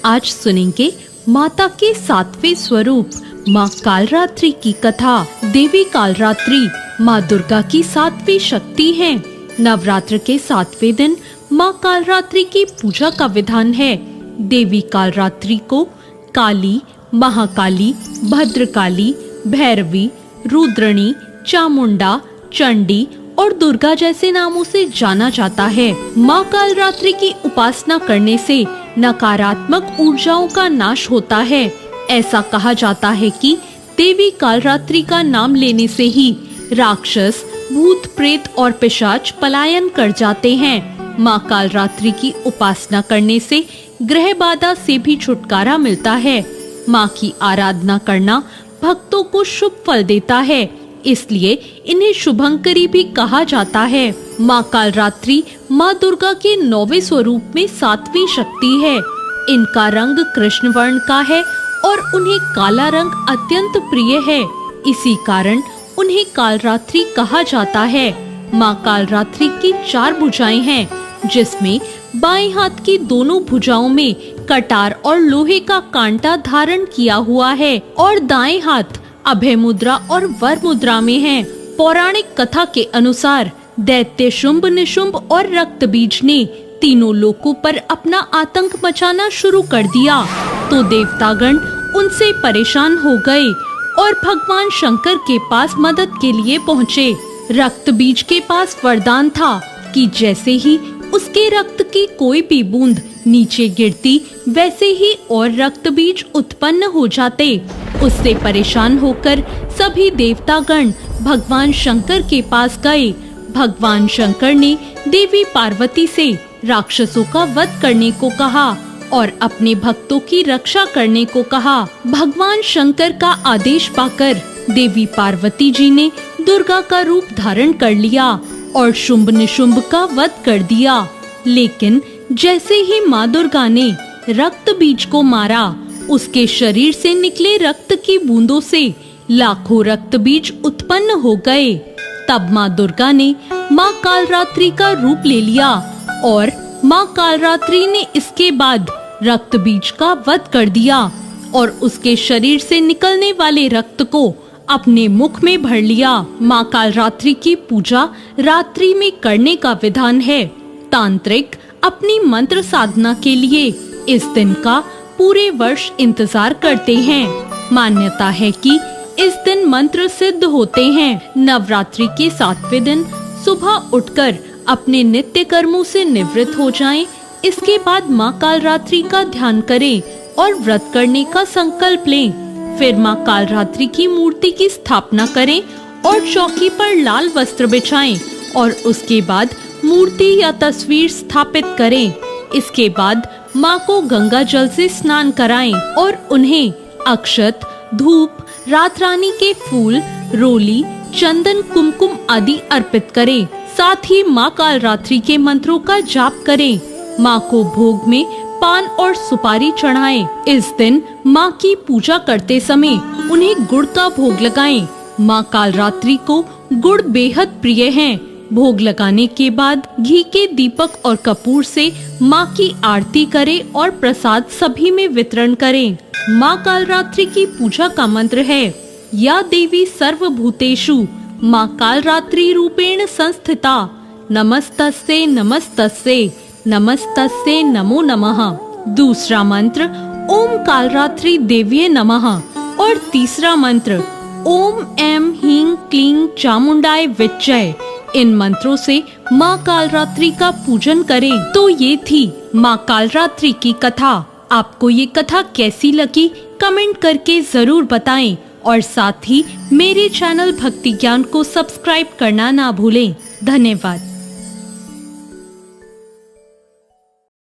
आज सुनेंगे माता के 7वें स्वरूप माँ कालरात्रि की कथा। देवी कालरात्रि माँ दुर्गा की 7वीं शक्ति है। नवरात्र के 7वें दिन माँ कालरात्रि की पूजा का विधान है। देवी कालरात्रि को काली, महाकाली, भद्रकाली, भैरवी, रुद्रणी, चामुंडा, चंडी और दुर्गा जैसे नामों से जाना जाता है। माँ कालरात्रि की उपासना करने से नकारात्मक ऊर्जाओं का नाश होता है। ऐसा कहा जाता है कि देवी कालरात्रि का नाम लेने से ही राक्षस, भूत, प्रेत और पिशाच पलायन कर जाते हैं। माँ कालरात्रि की उपासना करने से ग्रह बाधा से भी छुटकारा मिलता है। माँ की आराधना करना भक्तों को शुभ फल देता है, इसलिए इन्हें शुभंकरी भी कहा जाता है। माँ कालरात्रि माँ दुर्गा के 9वें स्वरूप में 7वीं शक्ति है। इनका रंग कृष्ण वर्ण का है और उन्हें काला रंग अत्यंत प्रिय है। इसी कारण उन्हें कालरात्रि कहा जाता है। माँ कालरात्रि की 4 भुजाएं हैं, जिसमें बाएं हाथ की दोनों भुजाओं में कटार और लोहे का कांटा धारण किया हुआ है और दाएं हाथ अभय मुद्रा और वर मुद्रा में है। पौराणिक कथा के अनुसार दैत्य शुंभ, निशुंभ और रक्तबीज ने तीनों लोकों पर अपना आतंक मचाना शुरू कर दिया, तो देवतागण उनसे परेशान हो गए और भगवान शंकर के पास मदद के लिए पहुँचे। रक्तबीज के पास वरदान था कि जैसे ही उसके रक्त की कोई भी बूंद नीचे गिरती, वैसे ही और रक्तबीज उत्पन्न हो जाते। उससे परेशान होकर सभी देवतागण भगवान शंकर के पास गए। भगवान शंकर ने देवी पार्वती से राक्षसों का वध करने को कहा और अपने भक्तों की रक्षा करने को कहा। भगवान शंकर का आदेश पाकर देवी पार्वती जी ने दुर्गा का रूप धारण कर लिया और शुंभ निशुंभ का वध कर दिया। लेकिन जैसे ही माँ दुर्गा ने रक्त बीज को मारा, उसके शरीर से निकले रक्त की बूंदों से लाखों रक्त बीज उत्पन्न हो गए। तब माँ दुर्गा ने माँ कालरात्रि का रूप ले लिया और माँ कालरात्रि ने इसके बाद रक्त बीज का वध कर दिया और उसके शरीर से निकलने वाले रक्त को अपने मुख में भर लिया। माँ कालरात्रि की पूजा रात्रि में करने का विधान है। तांत्रिक अपनी मंत्र साधना के लिए इस दिन का पूरे वर्ष इंतजार करते हैं। मान्यता है कि इस दिन मंत्र सिद्ध होते हैं। नवरात्रि के 7वें दिन सुबह उठकर अपने नित्य कर्मों से निवृत्त हो जाएं। इसके बाद माँ कालरात्रि का ध्यान करें और व्रत करने का संकल्प लें। फिर माँ कालरात्रि की मूर्ति की स्थापना करें और चौकी पर लाल वस्त्र बिछाएं और उसके बाद मूर्ति या तस्वीर स्थापित करें। इसके बाद माँ को गंगा जल से स्नान कराएं और उन्हें अक्षत, धूप, रात रानी के फूल, रोली, चंदन, कुमकुम आदि अर्पित करें। साथ ही माँ कालरात्रि के मंत्रों का जाप करें। माँ को भोग में पान और सुपारी चढ़ाएं। इस दिन माँ की पूजा करते समय उन्हें गुड़ का भोग लगाएं। माँ कालरात्रि को गुड़ बेहद प्रिय है। भोग लगाने के बाद घी के दीपक और कपूर से माँ की आरती करें और प्रसाद सभी में वितरण करें। माँ कालरात्रि की पूजा का मंत्र है, या देवी सर्वभूतेषु माँ कालरात्रि रूपेण संस्थिता, नमस्तस्यै नमस्तस्यै नमस्तस्यै नमो नमः। दूसरा मंत्र ओम कालरात्रि देव्ये नमः और तीसरा मंत्र ओम ऐं ह्रीं क्लीं चामुंडाय विच्चय। इन मंत्रों से माँ कालरात्रि का पूजन करें। तो ये थी माँ कालरात्रि की कथा। आपको ये कथा कैसी लगी कमेंट करके जरूर बताएं और साथ ही मेरे चैनल भक्ति ज्ञान को सब्सक्राइब करना ना भूलें। धन्यवाद।